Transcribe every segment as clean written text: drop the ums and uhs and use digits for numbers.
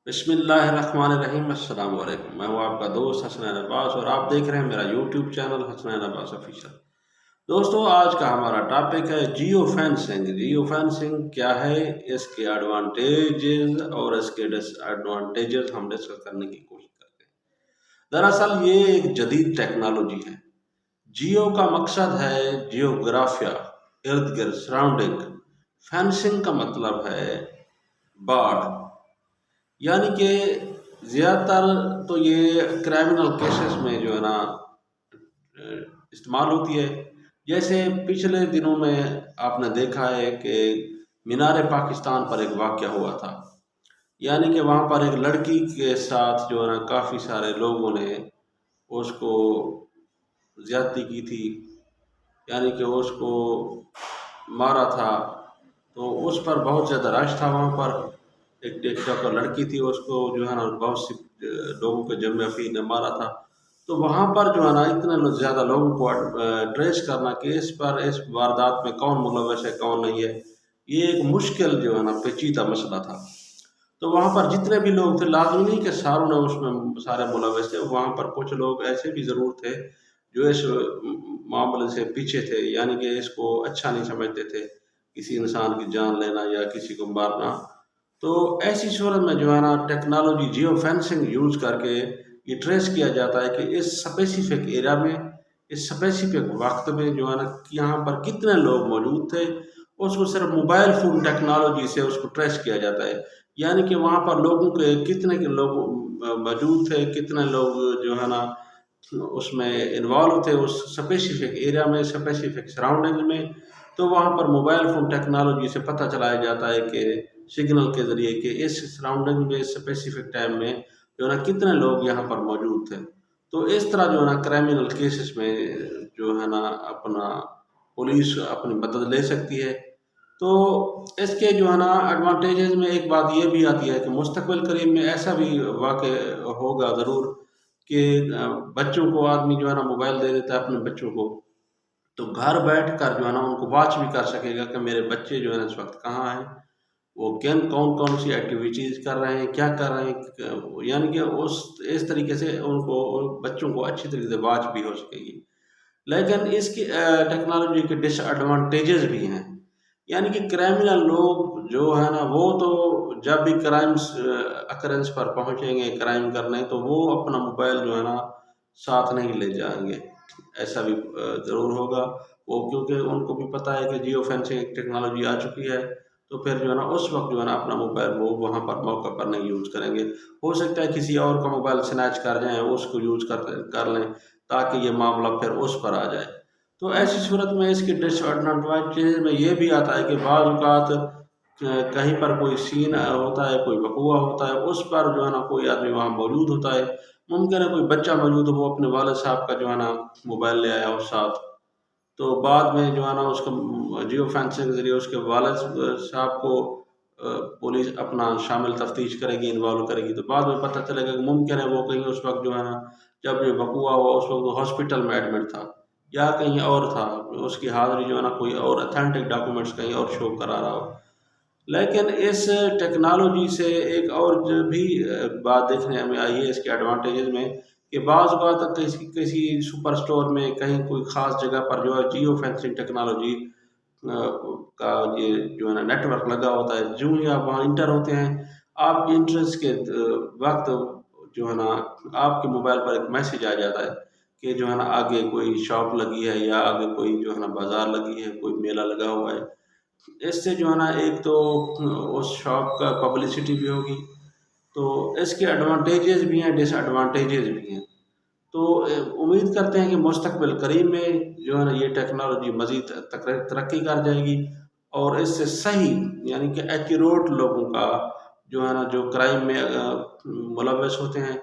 بسم اللہ الرحمن الرحیم۔ السلام علیکم، میں ہوں آپ کا دوست حسنین عباس اور آپ دیکھ رہے ہیں میرا یوٹیوب چینل حسنین عباس آفیشل۔ دوستو، آج کا ہمارا ٹاپک ہے جیو فینسنگ۔ جیو فینسنگ کیا ہے، اس کے ایڈوانٹیجز اور اس کے ڈس ایڈوانٹیجز ہم ڈسکس کرنے کی کوشش کرتے ہیں۔ دراصل یہ ایک جدید ٹیکنالوجی ہے۔ جیو کا مقصد ہے جیوگرافیا، ارد گرد، سراؤنڈنگ۔ فینسنگ کا مطلب ہے باڑ، یعنی کہ زیادہ تر تو یہ کرائمنل کیسز میں جو ہے نا استعمال ہوتی ہے۔ جیسے پچھلے دنوں میں آپ نے دیکھا ہے کہ مینار پاکستان پر ایک واقعہ ہوا تھا، یعنی کہ وہاں پر ایک لڑکی کے ساتھ جو ہے نا کافی سارے لوگوں نے اس کو زیادتی کی تھی، یعنی کہ اس کو مارا تھا۔ تو اس پر بہت زیادہ رش تھا وہاں پر۔ ایک ٹک ٹاکر لڑکی تھی، اس کو جو ہے نا بہت سی لوگوں کے جمع افید نے مارا تھا۔ تو وہاں پر جو ہے نا اتنے زیادہ لوگوں کو ٹریس کرنا کہ اس واردات میں کون ملوث ہے کون نہیں ہے، یہ ایک مشکل جو ہے نا پیچیدہ مسئلہ تھا۔ تو وہاں پر جتنے بھی لوگ تھے، لازمی نہیں کہ ساروں نے اس میں سارے ملوث تھے، وہاں پر کچھ لوگ ایسے بھی ضرور تھے جو اس معاملے سے پیچھے تھے، یعنی کہ اس کو اچھا نہیں سمجھتے تھے، کسی انسان کی جان لینا یا کسی کو مارنا۔ تو ایسی صورت میں جو ہے نا ٹیکنالوجی جیو فینسنگ یوز کر کے یہ ٹریس کیا جاتا ہے کہ اس اسپیسیفک ایریا میں، اس اسپیسیفک وقت میں جو ہے نا یہاں پر کتنے لوگ موجود تھے۔ اس کو صرف موبائل فون ٹیکنالوجی سے اس کو ٹریس کیا جاتا ہے، یعنی کہ وہاں پر لوگوں کے کتنے کے لوگ موجود تھے، کتنے لوگ جو ہے نا اس میں انوالو تھے اس اسپیسیفک ایریا میں، اسپیسیفک سراؤنڈنگ میں۔ تو وہاں پر موبائل فون ٹیکنالوجی سے پتہ چلایا جاتا ہے کہ سگنل کے ذریعے کہ اس سراؤنڈنگ میں اسپیسیفک ٹائم میں جو ہے نا کتنے لوگ یہاں پر موجود تھے۔ تو اس طرح جو ہے نا کرائمنل کیسز میں جو ہے نا اپنا پولیس اپنی مدد لے سکتی ہے۔ تو اس کے جو ہے نا ایڈوانٹیجز میں ایک بات یہ بھی آتی ہے کہ مستقبل قریب میں ایسا بھی واقع ہوگا ضرور کہ بچوں کو آدمی جو ہے نا موبائل دے دیتا ہے اپنے بچوں کو، تو گھر بیٹھ کر جو ہے نا ان کو واچ بھی کر سکے گا کہ میرے بچے جو ہے نا اس وقت کہاں ہیں، وہ کون سی ایکٹیویٹیز کر رہے ہیں، کیا کر رہے ہیں، یعنی کہ اس طریقے سے ان کو بچوں کو اچھی طریقے سے واچ بھی ہو سکے گی۔ لیکن اس کی ٹیکنالوجی کے ڈس ایڈوانٹیجز بھی ہیں، یعنی کہ کرائمنل لوگ جو ہے نا وہ تو جب بھی کرائمس اکرنس پر پہنچیں گے کرائم کرنے، تو وہ اپنا موبائل جو ہے نا ساتھ نہیں لے جائیں گے، ایسا بھی ضرور ہوگا۔ وہ کیونکہ ان کو بھی پتہ ہے کہ جیو فینسنگ ٹیکنالوجی آ چکی ہے، تو پھر جو ہے نا اس وقت جو ہے نا اپنا موبائل وہ وہاں پر موقع پر نہیں یوز کریں گے۔ ہو سکتا ہے کسی اور کا موبائل سنیچ کر جائیں، اس کو یوز کر لیں تاکہ یہ معاملہ پھر اس پر آ جائے۔ تو ایسی صورت میں اس کے ڈس ایڈوانٹیج میں یہ بھی آتا ہے کہ بعض اوقات کہیں پر کوئی سین ہوتا ہے، کوئی وقوع ہوتا ہے، اس پر جو ہے نا کوئی آدمی وہاں موجود ہوتا ہے، ممکن ہے کوئی بچہ موجود ہو، وہ اپنے والد صاحب کا جو ہے نا موبائل لے آیا ہو ساتھ، تو بعد میں جو ہے نا اس کا جیو فینسنگ کے ذریعے اس کے والد صاحب کو پولیس اپنا شامل تفتیش کرے گی، انوالو کرے گی، تو بعد میں پتہ چلے گا کہ ممکن ہے وہ کہیں اس وقت جو ہے نا جب یہ وقوع ہوا اس وقت وہ ہاسپٹل میں ایڈمٹ تھا یا کہیں اور تھا، اس کی حاضری جو ہے نا کوئی اور اتھینٹک ڈاکومنٹس کہیں اور شو کرا رہا ہو۔ لیکن اس ٹیکنالوجی سے ایک اور جو بھی بات دیکھنے میں آئی ہے اس کے ایڈوانٹیجز میں، کہ بعض اوقات کسی سپر اسٹور میں کہیں کوئی خاص جگہ پر جو ہے جیو فینسنگ ٹیکنالوجی کا یہ جو ہے نا نیٹ ورک لگا ہوتا ہے، جو ہی آپ وہاں انٹر ہوتے ہیں، آپ کے انٹرنس کے وقت جو ہے نا آپ کے موبائل پر ایک میسیج آ جاتا ہے کہ جو ہے نا آگے کوئی شاپ لگی ہے یا آگے کوئی جو ہے نا بازار لگی ہے، کوئی میلہ لگا ہوا ہے۔ اس سے جو ہے نا ایک تو اس شاپ کا پبلسٹی بھی ہوگی، تو اس کے ایڈوانٹیجز بھی ہیں، ڈس ایڈوانٹیجز بھی ہیں۔ تو امید کرتے ہیں کہ مستقبل قریب میں جو ہے نا یہ ٹیکنالوجی مزید ترقی کر جائے گی، اور اس سے صحیح یعنی کہ ایکیوریٹ لوگوں کا جو ہے نا جو کرائم میں ملوث ہوتے ہیں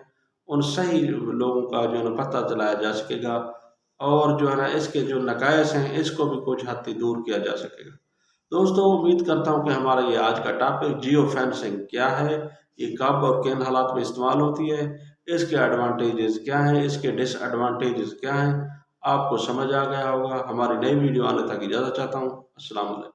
ان صحیح لوگوں کا جو ہے نا پتہ چلایا جا سکے گا، اور جو ہے نا اس کے جو نقائص ہیں اس کو بھی کچھ حد تک دور کیا جا سکے گا۔ دوستو، امید کرتا ہوں کہ ہمارا یہ آج کا ٹاپک جیو فینسنگ کیا ہے، یہ کب اور کن حالات میں استعمال ہوتی ہے، اس کے ایڈوانٹیجز کیا ہیں، اس کے ڈس ایڈوانٹیجز کیا ہیں، آپ کو سمجھ آ گیا ہوگا۔ ہماری نئی ویڈیو آنے تک اجازت چاہتا ہوں۔ السلام علیکم۔